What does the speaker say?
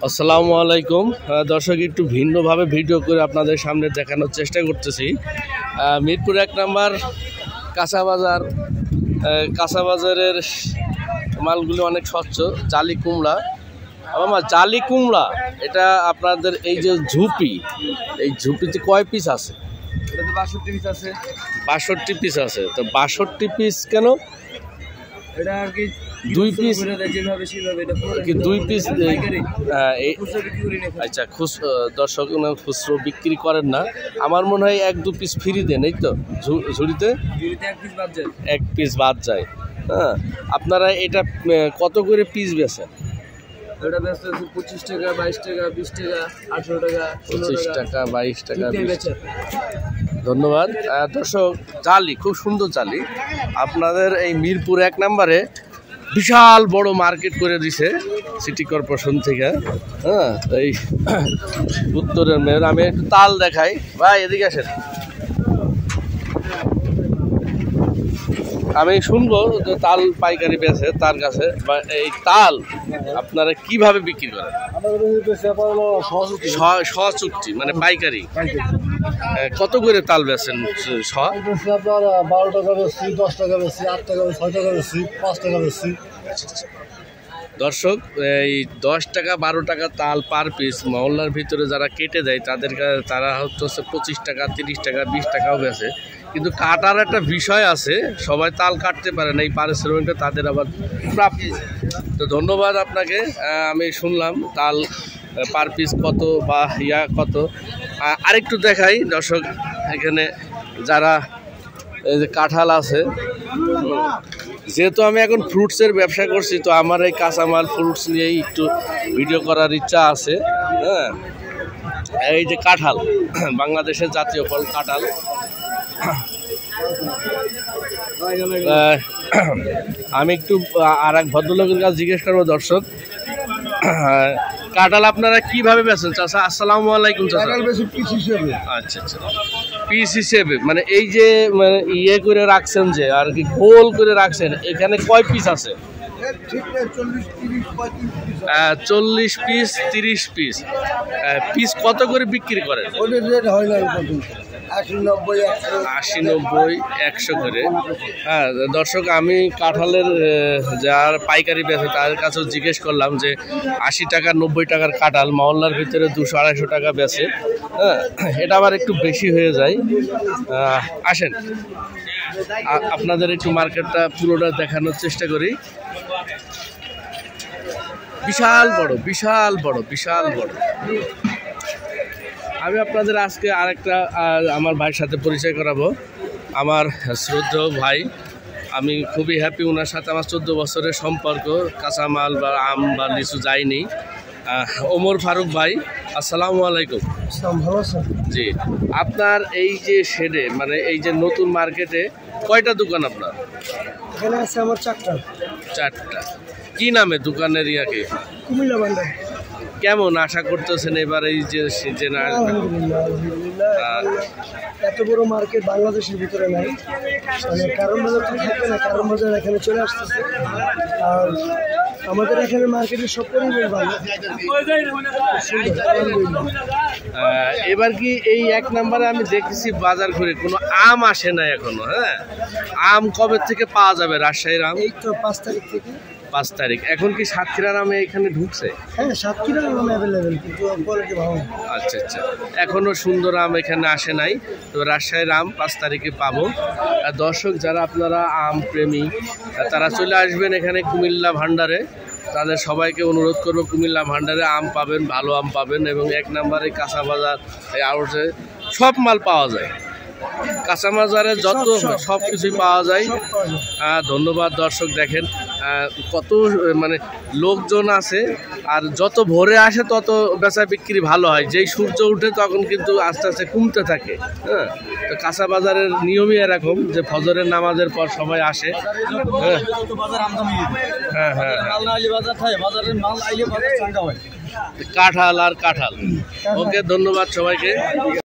আসসালামু আলাইকুম দর্শক, একটু ভিন্নভাবে ভিডিও করে আপনাদের সামনে দেখানোর চেষ্টা করতেছি। মিরপুর 1 নম্বর কাঁচা বাজারের মালগুলি অনেক স্বচ্ছ। জালি কুমড়া, জালি কুমড়া এটা আপনাদের এই যে ঝুপি, এই ঝুপিতে কয় পিস আছে? 62 পিস আছে। 62 পিস আছে। তো 62 পিস কেন? এটা আর কি 2 পিস যেভাবে সেভাবে এটা কি 2 পিস? আচ্ছা, দর্শক খুচরো বিক্রি করেন না, আমার মনে হয় 1-2 পিস ফ্রি দেন, এই তো ঝুড়িতে 1 পিস বাদ যায়। হ্যাঁ, আপনারা এটা কত করে পিস বেচেন? এটা বেচতে 25 টাকা, 22 টাকা, 20 টাকা, 18 টাকা, 25 টাকা, 22 টাকা। ধন্যবাদ দর্শক। জালি খুব সুন্দর জালি। আপনাদের এই মিরপুর 1 নম্বরে বিশাল বড় মার্কেট করে দিছে সিটি কর্পোরেশন থেকে। হ্যাঁ, এই উত্তরের মেয়ের আমি একটু তাল দেখাই। ভাই এদিকে আসেন, আমি শুনবো যে তাল পাইকারি বেচে তার কাছে। এই তাল আপনারা কিভাবে বিক্রি করেন? সচুক্তি মানে পাইকারি। কত করে তাল বেচেন? 12 টাকা বেশি, 10 টাকা বেশি, 8 টাকা বেশি, 6 টাকা বেশি, 5 টাকা বেশি। দর্শক, এই 10 টাকা 12 টাকা তাল পার পিস মহল্লার ভিতরে যারা কেটে দেয় তারা হচ্ছে 25 টাকা, 30 টাকা, 20 টাকাও বেচে। কিন্তু কাটার একটা বিষয় আছে, সবাই তাল কাটতে পারে না, এই পারিশ্রমিকটা তাদের আবার প্রাপ্য। তো ধন্যবাদ আপনাকে। আমি শুনলাম তাল পার পিস কত বা কত। আরেকটু দেখাই দর্শক, এখানে যারা এই যে কাঁঠাল আছে, যেহেতু আমি এখন ফ্রুটসের ব্যবসা করছি, তো আমার এই কাঁচামাল ফ্রুটস নিয়েই একটু ভিডিও করার ইচ্ছা আছে। হ্যাঁ, এই যে কাঁঠাল, বাংলাদেশের জাতীয় ফল কাঁঠাল। আমি একটু আর এক ভদ্রলোকের কাছে জিজ্ঞেস করবো। দর্শক, কাঁঠাল আপনারা কিভাবে বেচেন চাচা? আসসালামু আলাইকুম চাচা। আচ্ছা আচ্ছা, পিস হিসেবে মানে এই যে মানে করে রাখছেন যে আর কি গোল করে রাখছেন, এখানে কয় পিস আছে? 40 পিস, 30 পিস। পিস কত করে বিক্রি করেন? 80, 90, 100 করে। হ্যাঁ দর্শক, আমি কাঁঠালের যার পাইকারি বেচে তাদের কাছেও জিজ্ঞেস করলাম যে 80 টাকা 90 টাকার কাঁঠাল মহল্লার ভিতরে 200-250 টাকা বেচে। হ্যাঁ, এটা আবার একটু বেশি হয়ে যায়। আসেন আপনাদের একটু মার্কেটটা পুরোটা দেখানোর চেষ্টা করি। বিশাল বড়, বিশাল বড়, বিশাল বড়। আমি আপনাদের আজকে আরেকটা আমার ভাইয়ের সাথে পরিচয় করাবো। আমার শ্রদ্ধেয় ভাই, আমি খুবই হ্যাপি ওনার সাথে। আমার 14 বছরের সম্পর্ক, কাঁচামাল বা আম বা লিচু যায়নি। ওমর ফারুক ভাই, আসসালামু আলাইকুম। ভালো আছেন? জি, আপনার এই যে শেডে মানে এই যে নতুন মার্কেটে কয়টা দোকান আপনার? এখানে আছে আমার 4টা। কি নামে দোকানের ইয়াকে? কুমিল্লা ভান্ডার। কেমন আশা করতেছেন এবার এই যে সিজন আসবে? এত বড় মার্কেট বাংলাদেশের ভিতরে নাই, মানে কারণ বাজার তো থাকবে না, কারণ বাজার এখানে চলে আসতেছে। আর আমাদের এখানে মার্কেটের সব পরিবেশ ভালো। এবার কি এই 1 নম্বরে আমি দেখেছি বাজার ঘুরে কোনো আম আসে না এখনো। হ্যাঁ, আম কবে থেকে পাওয়া যাবে? রাজশাহীর আম এই তো 5 তারিখ থেকে। 5 তারিখ। এখন কি সাতক্ষীরার আম এখানে ঢুকছে? হ্যাঁ, সাতক্ষীরার আম অ্যাভেলেবেল, কিন্তু কোয়ালিটি ভালো। আচ্ছা আচ্ছা, এখনো সুন্দর আম এখানে আসে নাই। তো রাজশাহীর আম 5 তারিখে পাবো। দর্শক, যারা আপনারা আম প্রেমী তারা চলে আসবেন এখানে কুমিল্লা ভান্ডারে। তাদের সবাইকে অনুরোধ করবো, কুমিল্লা ভান্ডারে আম পাবেন, ভালো আম পাবেন। এবং 1 নম্বরে কাঁচা বাজার এই আউটে সব মাল পাওয়া যায়। কাঁচা বাজারে যত সব কিছুই পাওয়া যায়। ধন্যবাদ দর্শক। দেখেন কত মানে লোকজন আছে, আর যত ভোরে আসে তত বেচা বিক্রি ভালো হয়। যেই সূর্য উঠে তখন কিন্তু আস্তে আস্তে কমতে থাকে। হ্যাঁ, তো কাঁচা বাজারের নিয়মই এরকম যে ফজরের নামাজের পর সবাই আসে। হ্যাঁ হ্যাঁ, কাঁঠাল আর কাঁঠাল। ওকে, ধন্যবাদ সবাইকে।